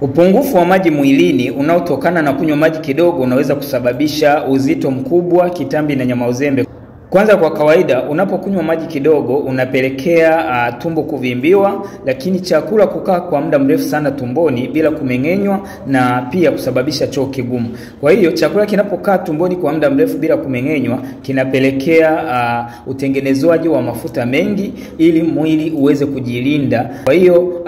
Upungufu wa maji mwilini unaotokana na kunywa maji kidogo unaweza kusababisha uzito mkubwa, kitambi na nyama uzembe. Kwanza, kwa kawaida unapokunywa maji kidogo unapelekea tumbo kuvimbiwa, lakini chakula kukaa kwa muda mrefu sana tumboni bila kumeng'enywa na pia kusababisha choo kigumu. Kwa hiyo chakula kinapokaa tumboni kwa muda mrefu bila kumeng'enywa kinapelekea utengenezwaji wa mafuta mengi ili mwili uweze kujilinda. Kwa hiyo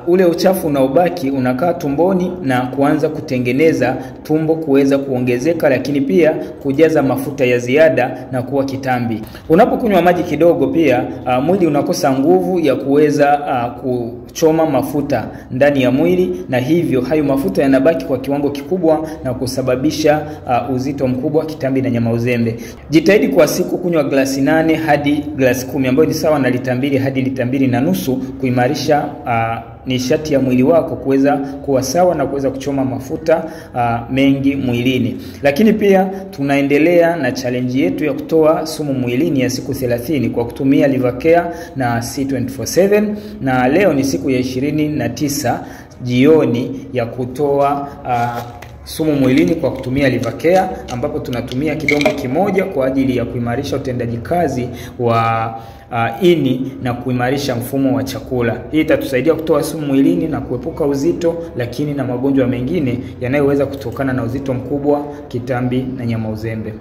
ule uchafu unaobaki unakaa tumboni na kuanza kutengeneza tumbo kuweza kuongezeka, lakini pia kujaza mafuta ya ziada na kuwa kitambi. Unapokunywa maji kidogo pia mwili unakosa nguvu ya kuweza kuchoma mafuta ndani ya mwili, na hivyo hayo mafuta yanabaki kwa kiwango kikubwa na kusababisha uzito mkubwa, kitambi na nyama uzembe. Jitahidi kwa siku kunywa glasi 8 hadi glasi 10 ambayo ni sawa na lita 2 hadi lita 2.5 kuimarisha nishati ya mwili wako kuweza kuwa sawa na kuweza kuchoma mafuta mengi mwilini. Lakini pia tunaendelea na challenge yetu ya kutoa sumu mwilini ya siku 30 kwa kutumia Livercare na C24/7, na leo ni siku ya 29 jioni ya kutoa sumu mwilini kwa kutumia Livercare, ambapo tunatumia kidonge kimoja kwa ajili ya kuimarisha utendaji kazi wa ini na kuimarisha mfumo wa chakula. Hii itatusaidia kutoa sumu mwilini na kuepuka uzito, lakini na magonjwa mengine yanayoweza kutokana na uzito mkubwa, kitambi na nyama uzembe.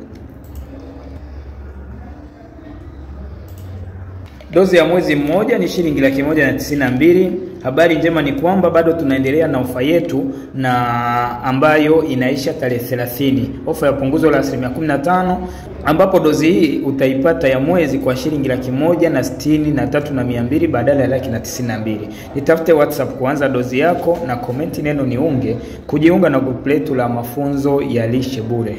Dozi ya mwezi mmoja ni shilingi 192. Habari njema ni kwamba bado tunaendelea na ofa yetu na ambayo inaisha tarehe 30. Ofa ya punguzo la 15%, ambapo dozi hii utaipata ya mwezi kwa shilingi 163,200 badala ya 192. Nitafute WhatsApp kuanza dozi yako na komenti neno niunge kujiunga na group letu la mafunzo ya lishe bure.